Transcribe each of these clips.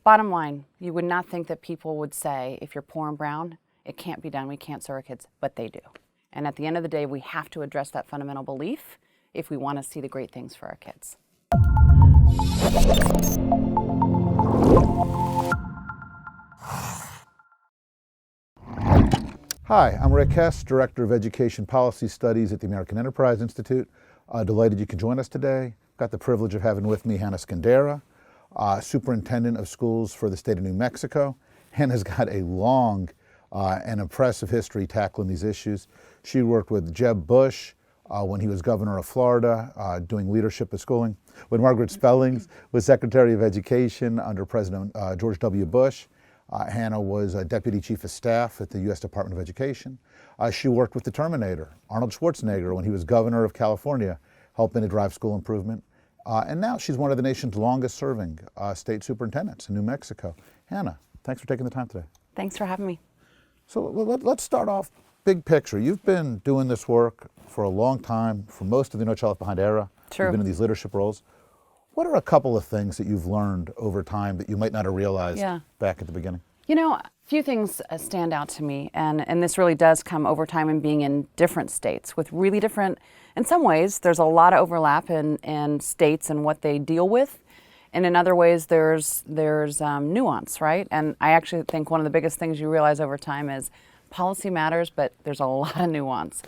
Bottom line, you would not think that people would say, if you're poor and brown, it can't be done, we can't serve our kids, but they do. And at the end of the day, we have to address that fundamental belief if we want to see the great things for our kids. Hi, I'm Rick Hess, Director of Education Policy Studies at the American Enterprise Institute. Delighted you could join us today. Got the privilege of having with me Hanna Skandera, Superintendent of Schools for the state of New Mexico. Hanna's got a long and impressive history tackling these issues. She worked with Jeb Bush when he was governor of Florida, doing leadership of schooling. When Margaret Spellings was Secretary of Education under President George W. Bush. Hanna was a Deputy Chief of Staff at the U.S. Department of Education. She worked with the Terminator, Arnold Schwarzenegger, when he was governor of California, helping to drive school improvement. And now she's one of the nation's longest serving state superintendents in New Mexico. Hanna, thanks for taking the time today. Thanks for having me. So let's start off big picture. You've been doing this work for a long time, for most of the No Child Left Behind era. True. You've been in these leadership roles. What are a couple of things that you've learned over time that you might not have realized back at the beginning? You know, a few things stand out to me, and this really does come over time in being in different states with really different, in some ways, there's a lot of overlap in states and what they deal with, and in other ways there's nuance, right? And I actually think one of the biggest things you realize over time is policy matters, but there's a lot of nuance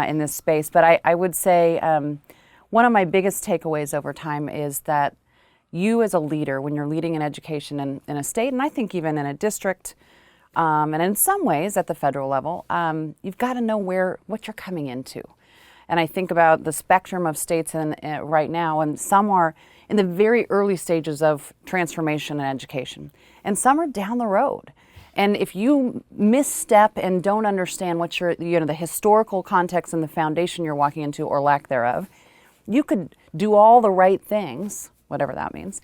in this space. But I would say one of my biggest takeaways over time is that you as a leader, when you're leading an education in a state, and I think even in a district, and in some ways at the federal level, you've got to know what you're coming into. And I think about the spectrum of states right now, and some are in the very early stages of transformation in education, and some are down the road. And if you misstep and don't understand what the historical context and the foundation you're walking into, or lack thereof, you could do all the right things, whatever that means,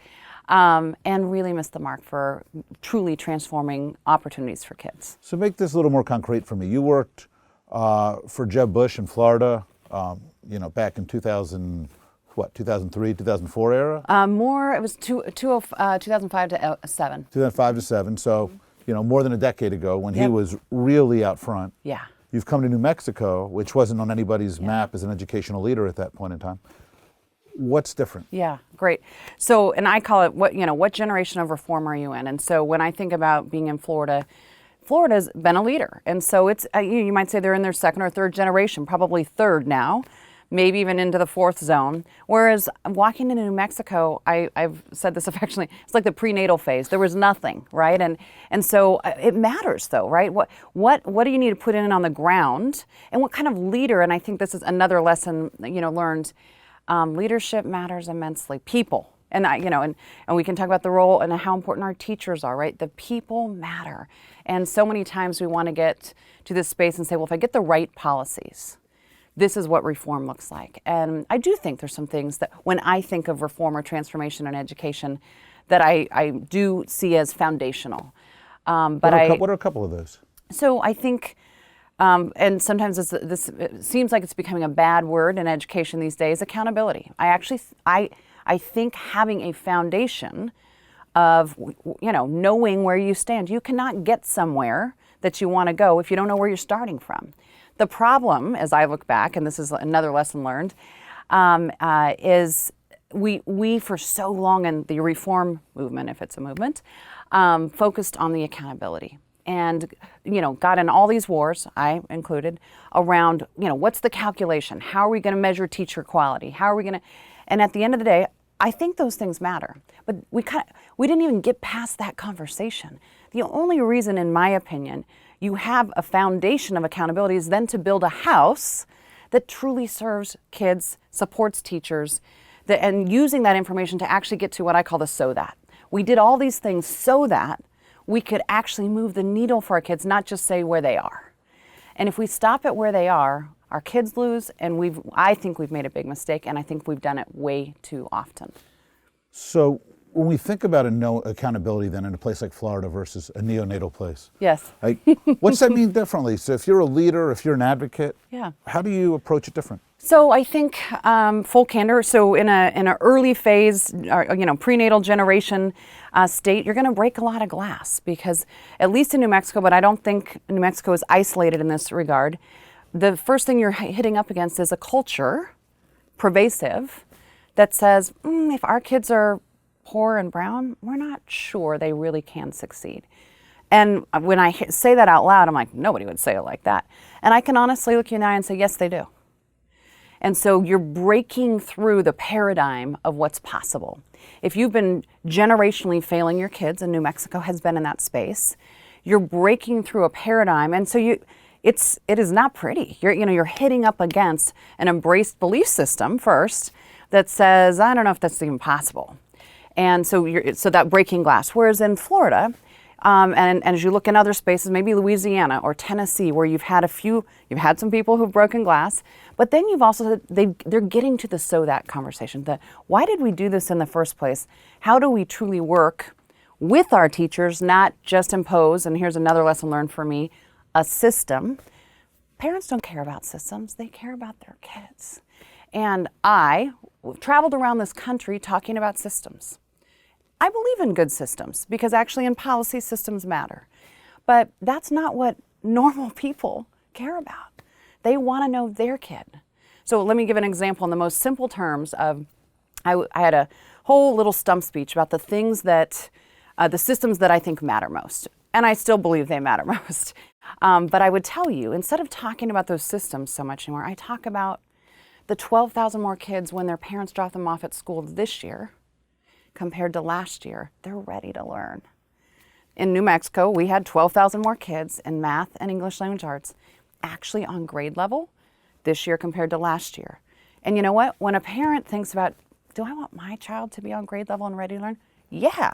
and really miss the mark for truly transforming opportunities for kids. So make this a little more concrete for me. You worked for Jeb Bush in Florida, back in 2003, 2004 era? It was 2005 to 7. 2005 to 7, so more than a decade ago when he was really out front. Yeah. You've come to New Mexico, which wasn't on anybody's map as an educational leader at that point in time. What's different? Yeah, great. So, and I call it what generation of reform are you in? And so when I think about being in Florida, Florida's been a leader. And so it's, you might say they're in their second or third generation, probably third now, maybe even into the fourth zone. Whereas walking into New Mexico, I've said this affectionately, it's like the prenatal phase. There was nothing, right? And so it matters though, right? What do you need to put in on the ground? And what kind of leader, and I think this is another lesson, learned, leadership matters immensely. People, and and we can talk about the role and how important our teachers are, right? The people matter. And so many times we want to get to this space and say, well, if I get the right policies, this is what reform looks like. And I do think there's some things that when I think of reform or transformation in education that I do see as foundational. What are a couple of those? So I think, and sometimes it seems like it's becoming a bad word in education these days, accountability. I think having a foundation of, knowing where you stand. You cannot get somewhere that you want to go if you don't know where you're starting from. The problem, as I look back, and this is another lesson learned, is we for so long in the reform movement, if it's a movement, focused on the accountability. And, got in all these wars, I included, around, what's the calculation? How are we going to measure teacher quality? How are we going to, and at the end of the day, I think those things matter. But we didn't even get past that conversation. The only reason, in my opinion, you have a foundation of accountability is then to build a house that truly serves kids, supports teachers, and using that information to actually get to what I call the so that. We did all these things so that we could actually move the needle for our kids, not just say where they are. And if we stop at where they are, our kids lose, and I think we've made a big mistake, and I think we've done it way too often. So when we think about a no accountability then in a place like Florida versus a neonatal place, Yes. like, what's that mean differently? So if you're a leader, if you're an advocate, Yeah. how do you approach it different? So I think full candor. So in an early phase, prenatal generation state, you're going to break a lot of glass because at least in New Mexico, but I don't think New Mexico is isolated in this regard. The first thing you're hitting up against is a culture, pervasive, that says if our kids are poor and brown, we're not sure they really can succeed. And when I say that out loud, I'm like, nobody would say it like that. And I can honestly look you in the eye and say, yes, they do. And so you're breaking through the paradigm of what's possible. If you've been generationally failing your kids, and New Mexico has been in that space, you're breaking through a paradigm. And so it is not pretty. You're hitting up against an embraced belief system first that says, I don't know if that's even possible. And so that breaking glass. Whereas in Florida, and as you look in other spaces, maybe Louisiana or Tennessee, where you've had some people who've broken glass, but then you've also they're getting to the so that conversation. Why did we do this in the first place? How do we truly work with our teachers, not just impose? And here's another lesson learned for me: a system. Parents don't care about systems; they care about their kids. And I traveled around this country talking about systems. I believe in good systems because actually in policy systems matter. But that's not what normal people care about. They want to know their kid. So let me give an example in the most simple terms of, I had a whole little stump speech about the things that, the systems that I think matter most. And I still believe they matter most. But I would tell you, instead of talking about those systems so much anymore, I talk about the 12,000 more kids when their parents drop them off at school this year compared to last year. They're ready to learn. In New Mexico, we had 12,000 more kids in math and English language arts actually on grade level this year compared to last year. And you know what? When a parent thinks about, do I want my child to be on grade level and ready to learn? Yeah.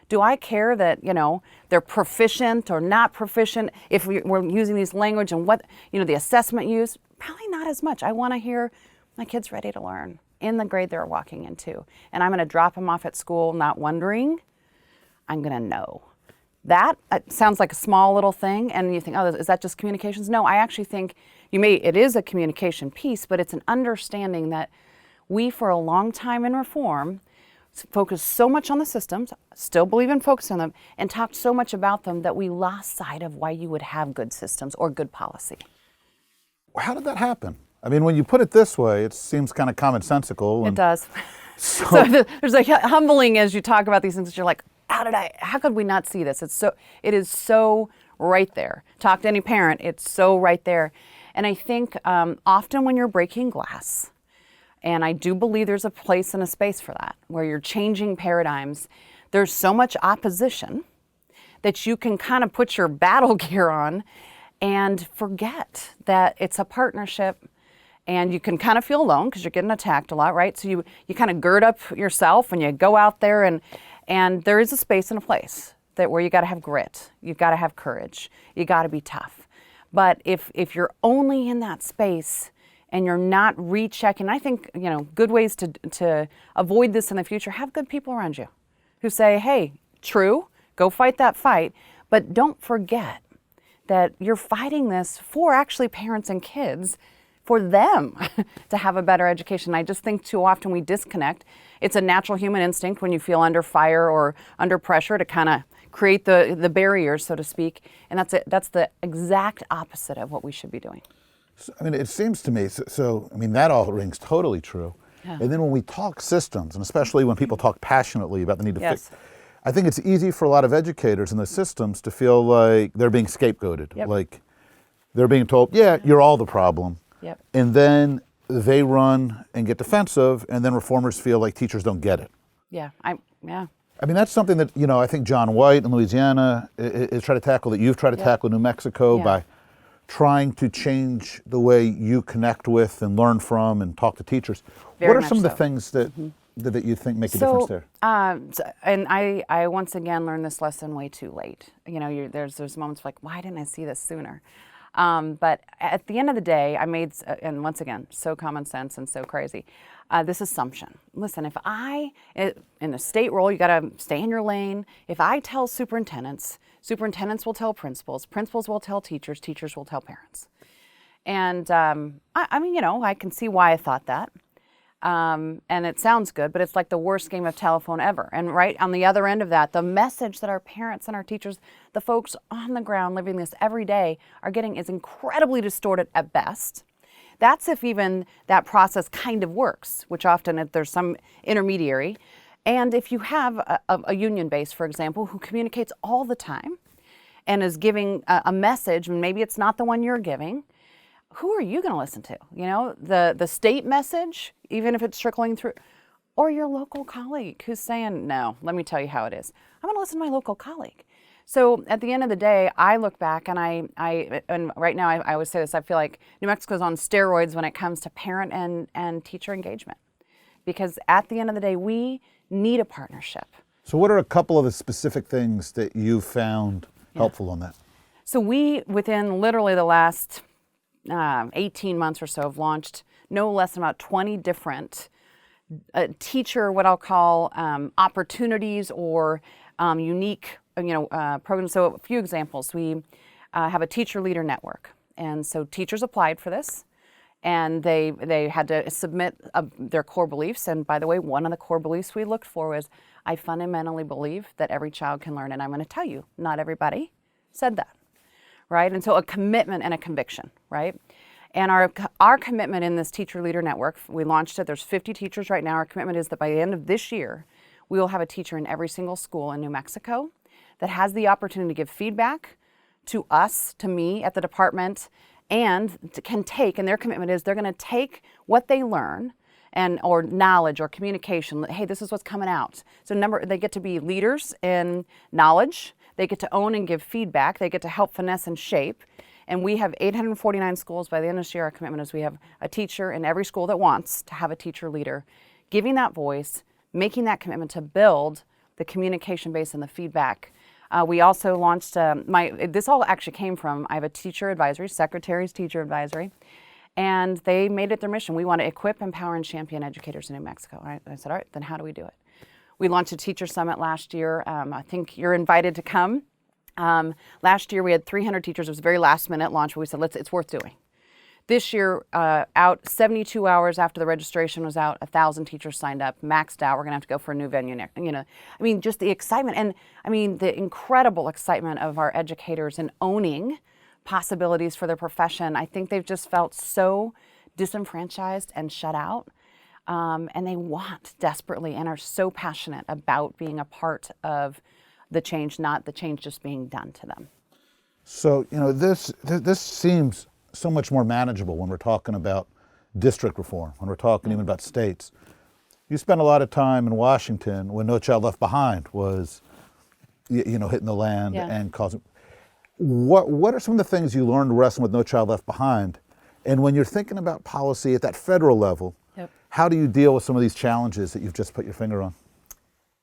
Do I care that, they're proficient or not proficient? If we're using these language and what, the assessment used? Probably not as much. I want to hear my kid's ready to learn in the grade they're walking into. And I'm going to drop them off at school not wondering. I'm going to know. That sounds like a small little thing, and you think, oh, is that just communications? No, I actually think it is a communication piece, but it's an understanding that we, for a long time in reform, focused so much on the systems, still believe in focusing on them, and talked so much about them that we lost sight of why you would have good systems or good policy. How did that happen? I mean, when you put it this way, it seems kind of commonsensical. It does. So there's a humbling as you talk about these things. You're like, how could we not see this? It is so right there. Talk to any parent, it's so right there. And I think often when you're breaking glass, and I do believe there's a place and a space for that, where you're changing paradigms, there's so much opposition that you can kind of put your battle gear on and forget that it's a partnership. And you can kind of feel alone because you're getting attacked a lot, right? So you kind of gird up yourself and you go out there, and there is a space and a place where you got to have grit, you've got to have courage, you got to be tough. But if you're only in that space and you're not rechecking, I think good ways to avoid this in the future: have good people around you who say, hey, true, go fight that fight, but don't forget that you're fighting this for actually parents and kids, for them to have a better education. I just think too often we disconnect. It's a natural human instinct when you feel under fire or under pressure to kind of create the barriers, so to speak. And that's the exact opposite of what we should be doing. So, it seems to me, that all rings totally true. Yeah. And then when we talk systems, and especially when people talk passionately about the need to fix, I think it's easy for a lot of educators in the systems to feel like they're being scapegoated. Yep. Like they're being told, you're all the problem. Yep. And then they run and get defensive, and then reformers feel like teachers don't get it. Yeah. That's something that, I think John White in Louisiana is trying to tackle, that you've tried to tackle in New Mexico by trying to change the way you connect with and learn from and talk to teachers. What are some of the things that you think make a difference there? And I once again learned this lesson way too late. There's moments like, why didn't I see this sooner? But at the end of the day, I made, and once again, so common sense and so crazy, this assumption. Listen, if in a state role, you got to stay in your lane. If I tell superintendents, superintendents will tell principals, principals will tell teachers, teachers will tell parents. And I mean, I can see why I thought that. And it sounds good, but it's like the worst game of telephone ever. And right on the other end of that, the message that our parents and our teachers, the folks on the ground living this every day, are getting is incredibly distorted at best. That's if even that process kind of works, which often if there's some intermediary. And if you have a union base, for example, who communicates all the time and is giving a message, and maybe it's not the one you're giving, who are you going to listen to? The state message, even if it's trickling through, or your local colleague who's saying, no, let me tell you how it is. I'm going to listen to my local colleague. So at the end of the day, I look back and and right now I always say this, I feel like New Mexico's on steroids when it comes to parent and teacher engagement. Because at the end of the day, we need a partnership. So what are a couple of the specific things that you found helpful on that? So we, within literally the last 18 months or so, have launched no less than about 20 different teacher, what I'll call opportunities or unique programs. So a few examples. We have a teacher leader network. And so teachers applied for this and they had to submit their core beliefs. And by the way, one of the core beliefs we looked for was, I fundamentally believe that every child can learn. And I'm going to tell you, not everybody said that. Right? And so a commitment and a conviction, right? And our commitment in this teacher leader network, we launched it, there's 50 teachers right now. Our commitment is that by the end of this year, we will have a teacher in every single school in New Mexico that has the opportunity to give feedback to us, to me at the department, and can take, and their commitment is they're going to take what they learn or knowledge or communication. Hey, this is what's coming out. So they get to be leaders in knowledge. They get to own and give feedback. They get to help finesse and shape. And we have 849 schools. By the end of this year, our commitment is we have a teacher in every school that wants to have a teacher leader, giving that voice, making that commitment to build the communication base and the feedback. We also launched, this all actually came from, I have a teacher advisory, Secretary's Teacher Advisory, and they made it their mission. We want to equip, empower, and champion educators in New Mexico. I said, all right, then how do we do it? We launched a teacher summit last year. I think you're invited to come. Last year we had 300 teachers. It was a very last minute launch, but we said, it's worth doing. This year, out 72 hours after the registration was out, 1,000 teachers signed up, maxed out. We're going to have to go for a new venue next. Just the excitement and the incredible excitement of our educators in owning possibilities for their profession. I think they've just felt so disenfranchised and shut out. And they want desperately and are so passionate about being a part of the change, not the change just being done to them. So, this seems so much more manageable when we're talking about district reform, when we're talking even about states. You spent a lot of time in Washington when No Child Left Behind was, hitting the land and causing. What are some of the things you learned wrestling with No Child Left Behind? And when you're thinking about policy at that federal level, how do you deal with some of these challenges that you've just put your finger on?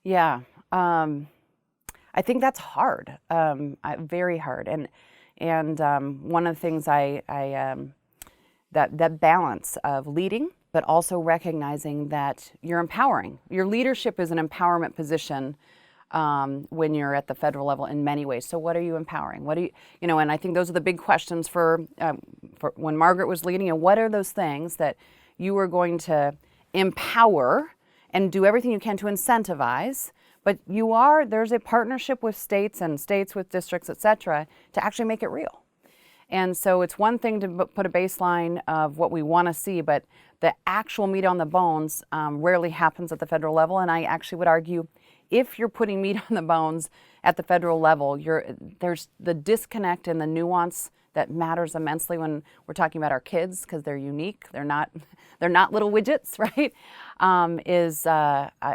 Yeah, I think that's hard, very hard. And one of the things that balance of leading, but also recognizing that you're empowering. Your leadership is an empowerment position when you're at the federal level in many ways. So what are you empowering? What do you, and I think those are the big questions for when Margaret was leading. And what are those things that you are going to empower and do everything you can to incentivize? But there's a partnership with states and states with districts, et cetera, to actually make it real. And so it's one thing to put a baseline of what we want to see, but the actual meat on the bones rarely happens at the federal level. And I actually would argue if you're putting meat on the bones at the federal level, there's the disconnect and the nuance that matters immensely when we're talking about our kids, because they're unique. They're not little widgets, right?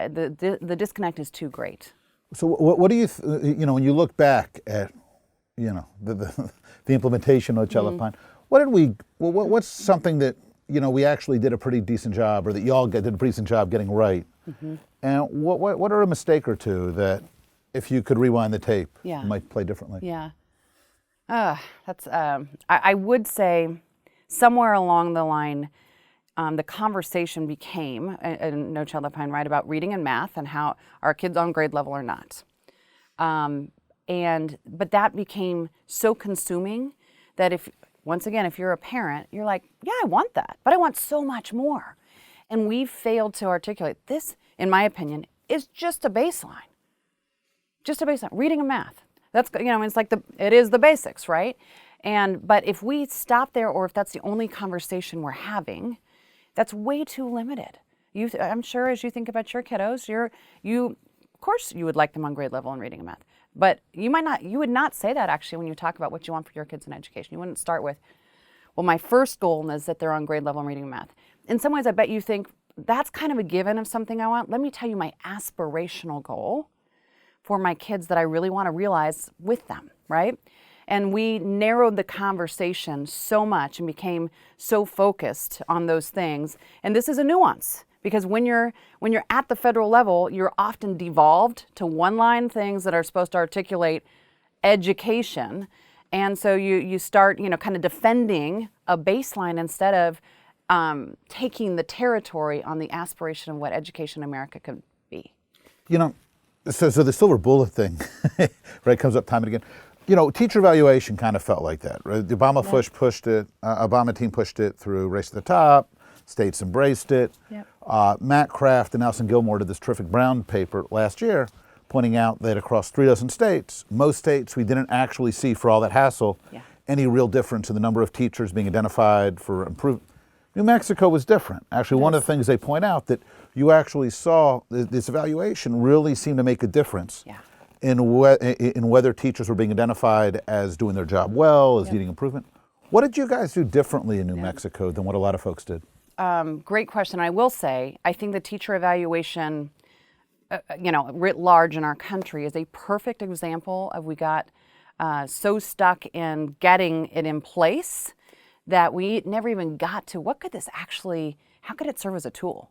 The disconnect is too great. So what do you when you look back at the implementation of Child Left Behind, what's something that we actually did a pretty decent job, or that y'all did a pretty decent job getting right? Mm-hmm. And what are a mistake or two that if you could rewind the tape, you might play differently? Yeah. I would say somewhere along the line, the conversation became, and No Child Left Behind, right, about reading and math and how are kids on grade level or not. But that became so consuming that once again, if you're a parent, you're like, yeah, I want that, but I want so much more. And we failed to articulate this, in my opinion, is just a baseline. Just a baseline, reading and math. That's, it's like it is the basics, right? But if we stop there, or if that's the only conversation we're having, that's way too limited. I'm sure as you think about your kiddos, of course you would like them on grade level in reading and math, but you would not say that actually when you talk about what you want for your kids in education. You wouldn't start with, well, my first goal is that they're on grade level in reading and math. In some ways, I bet you think that's kind of a given of something I want. Let me tell you my aspirational goal for my kids that I really want to realize with them, right? And we narrowed the conversation so much and became so focused on those things. And this is a nuance, because when you're at the federal level, you're often devolved to one-line things that are supposed to articulate education. And so you start, kind of defending a baseline instead of taking the territory on the aspiration of what education in America could be. So the silver bullet thing, right, comes up time and again. Teacher evaluation kind of felt like that, right? The Obama team pushed it through Race to the Top, states embraced it. Yep. Matt Kraft and Nelson Gilmore did this terrific Brown paper last year, pointing out that across 36 states, most states we didn't actually see, for all that hassle, any real difference in the number of teachers being identified for improvement. New Mexico was different. Actually, one of the things they point out that you actually saw this evaluation really seemed to make a difference in whether teachers were being identified as doing their job well, as needing improvement. What did you guys do differently in New Mexico than what a lot of folks did? Great question. I will say, I think the teacher evaluation, writ large in our country is a perfect example of we got so stuck in getting it in place that we never even got to how could it serve as a tool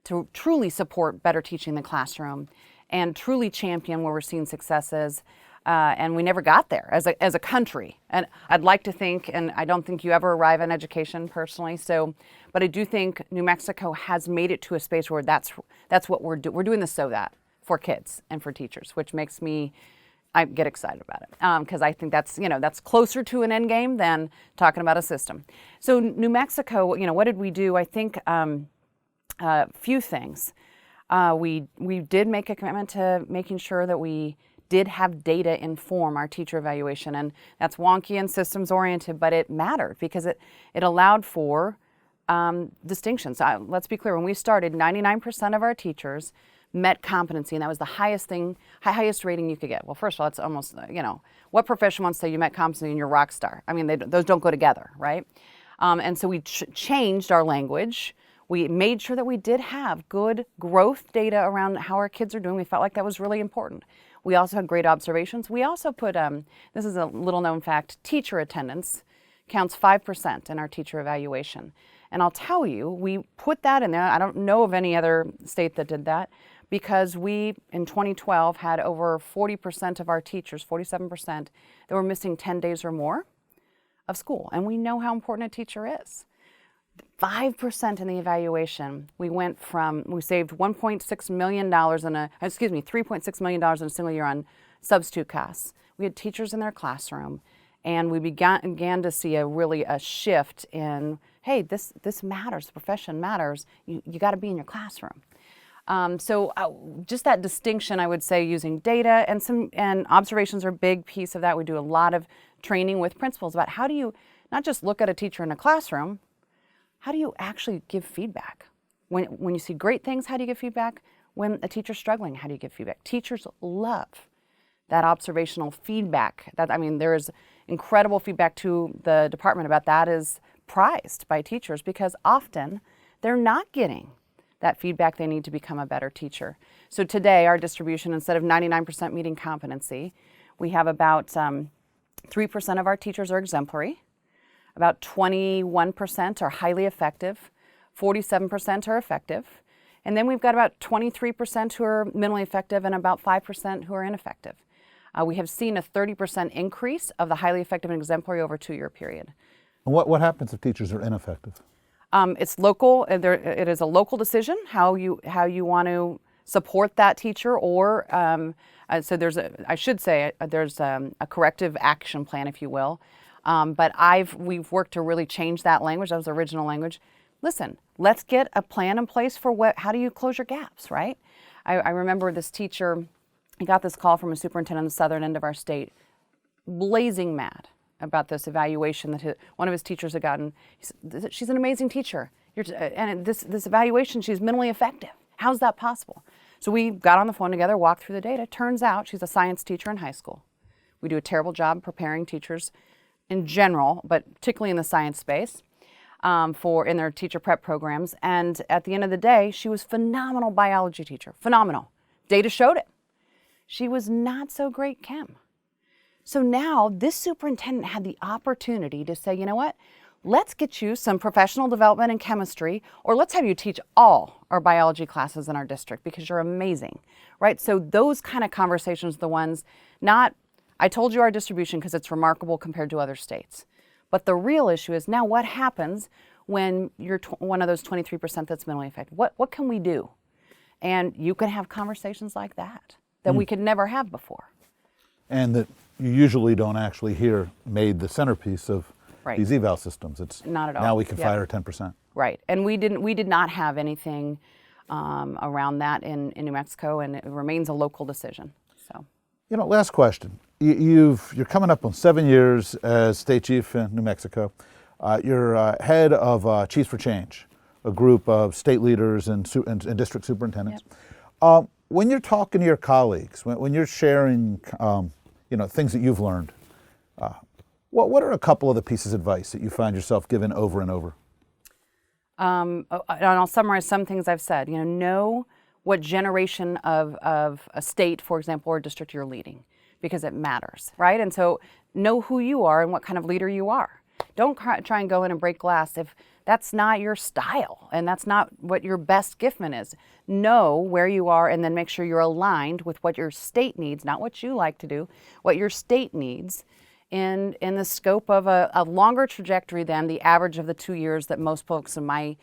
to truly support better teaching in the classroom and truly champion where we're seeing successes. And we never got there as a country. And I'd like to think, and I don't think you ever arrive in education personally, but I do think New Mexico has made it to a space where that's what we're doing. We're doing this for kids and for teachers, which makes I get excited about it because I think that's closer to an end game than talking about a system. So New Mexico, what did we do? I think a few things. We did make a commitment to making sure that we did have data inform our teacher evaluation, and that's wonky and systems oriented, but it mattered because it allowed for distinctions. Let's be clear, when we started, 99% of our teachers met competency, and that was the highest rating you could get. Well, first of all, it's almost, what profession wants to say you met competency and you're a rock star? I mean, those don't go together, right? And so we changed our language. We made sure that we did have good growth data around how our kids are doing. We felt like that was really important. We also had great observations. We also put, this is a little known fact, teacher attendance counts 5% in our teacher evaluation. And I'll tell you, we put that in there. I don't know of any other state that did that, because we, in 2012, had over 40% of our teachers, 47%, that were missing 10 days or more of school. And we know how important a teacher is. 5% in the evaluation, we saved $3.6 million in a single year on substitute costs. We had teachers in their classroom, and we began to see a shift in, hey, this matters, the profession matters, you got to be in your classroom. So just that distinction, I would say, using data and observations are a big piece of that. We do a lot of training with principals about how do you not just look at a teacher in a classroom, how do you actually give feedback? When you see great things, how do you give feedback? When a teacher's struggling, how do you give feedback? Teachers love that observational feedback. There is incredible feedback to the department about that is prized by teachers because often they're not getting that feedback they need to become a better teacher. So today, our distribution, instead of 99% meeting competency, we have about 3% of our teachers are exemplary. About 21% are highly effective, 47% are effective, and then we've got about 23% who are minimally effective and about 5% who are ineffective. We have seen a 30% increase of the highly effective and exemplary over a 2-year period. And what happens if teachers are ineffective? It's local. It is a local decision how you want to support that teacher, or so there's a corrective action plan, if you will. But we've worked to really change that language. That was the original language. Listen, let's get a plan in place for how do you close your gaps, right? I remember this teacher, he got this call from a superintendent on the southern end of our state, blazing mad about this evaluation that one of his teachers had gotten. He said, she's an amazing teacher, and this evaluation, she's minimally effective. How's that possible? So we got on the phone together, walked through the data. Turns out she's a science teacher in high school. We do a terrible job preparing teachers in general, but particularly in the science space, in their teacher prep programs. And at the end of the day, she was a phenomenal biology teacher, phenomenal. Data showed it. She was not so great chem. So now this superintendent had the opportunity to say, you know what, let's get you some professional development in chemistry, or let's have you teach all our biology classes in our district because you're amazing, right? So those kind of conversations, the ones, not, I told you our distribution because it's remarkable compared to other states. But the real issue is now what happens when you're one of those 23% that's minimally effective? What can we do? And you can have conversations like that we could never have before. And that you usually don't actually hear made the centerpiece of these eval systems. It's not at all. Now we can fire 10%. Right, and we did not have anything around that in New Mexico, and it remains a local decision. So, you know, last question. You're coming up on 7 years as state chief in New Mexico. You're head of Chiefs for Change, a group of state leaders and district superintendents. Yep. When you're talking to your colleagues, when you're sharing, things that you've learned, what are a couple of the pieces of advice that you find yourself giving over and over? And I'll summarize some things I've said. Know what generation of a state, for example, or district you're leading, because it matters, right? And so know who you are and what kind of leader you are. Don't try and go in and break glass if that's not your style and that's not what your best giftman is. Know where you are and then make sure you're aligned with what your state needs, not what you like to do, what your state needs in the scope of a longer trajectory than the average of the 2 years that most folks in my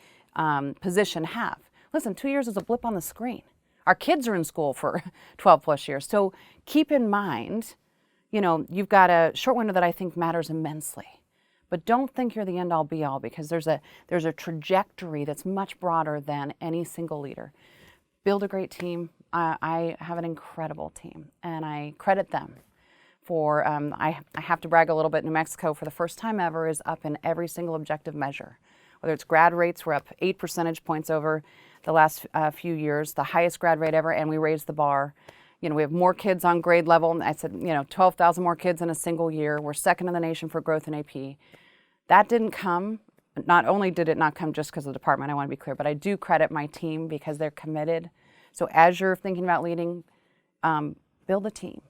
position have. Listen, 2 years is a blip on the screen. Our kids are in school for 12 plus years. So keep in mind, you've got a short window that I think matters immensely. But don't think you're the end-all be-all, because there's a trajectory that's much broader than any single leader. Build a great team. I have an incredible team, and I credit them for, I have to brag a little bit, New Mexico, for the first time ever, is up in every single objective measure. Whether it's grad rates, we're up 8 percentage points over the last few years, the highest grad rate ever, and we raised the bar. We have more kids on grade level. I said, 12,000 more kids in a single year. We're second in the nation for growth in AP. That didn't come, not only did it not come just because of the department, I want to be clear, but I do credit my team because they're committed. So as you're thinking about leading, build a team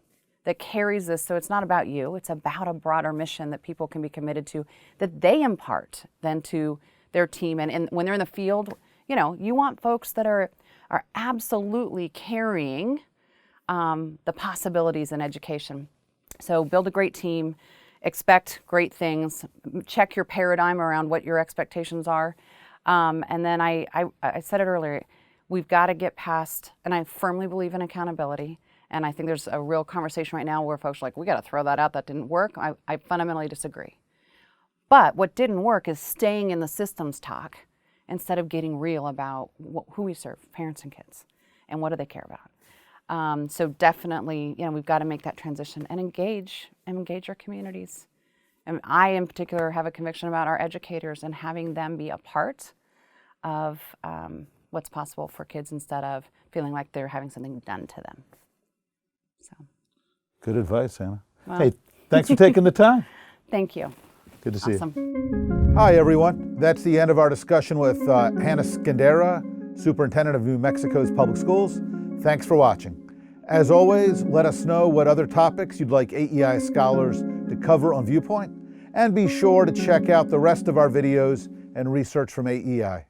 that carries this. So it's not about you, it's about a broader mission that people can be committed to, that they impart then to their team. And when they're in the field, you want folks that are absolutely carrying the possibilities in education. So build a great team. Expect great things. Check your paradigm around what your expectations are. And then I said it earlier, we've got to get past, and I firmly believe in accountability. And I think there's a real conversation right now where folks are like, we got to throw that out. That didn't work. I fundamentally disagree. But what didn't work is staying in the systems talk instead of getting real about who we serve, parents and kids, and what do they care about. So definitely, we've got to make that transition and engage our communities. And I, in particular, have a conviction about our educators and having them be a part of what's possible for kids instead of feeling like they're having something done to them. So, good advice, Hannah. Well, hey, thanks for taking the time. Thank you. Good to see awesome. you. Hi, everyone. That's the end of our discussion with Hanna Skandera, Superintendent of New Mexico's Public Schools. Thanks for watching. As always, let us know what other topics you'd like AEI scholars to cover on Viewpoint, and be sure to check out the rest of our videos and research from AEI.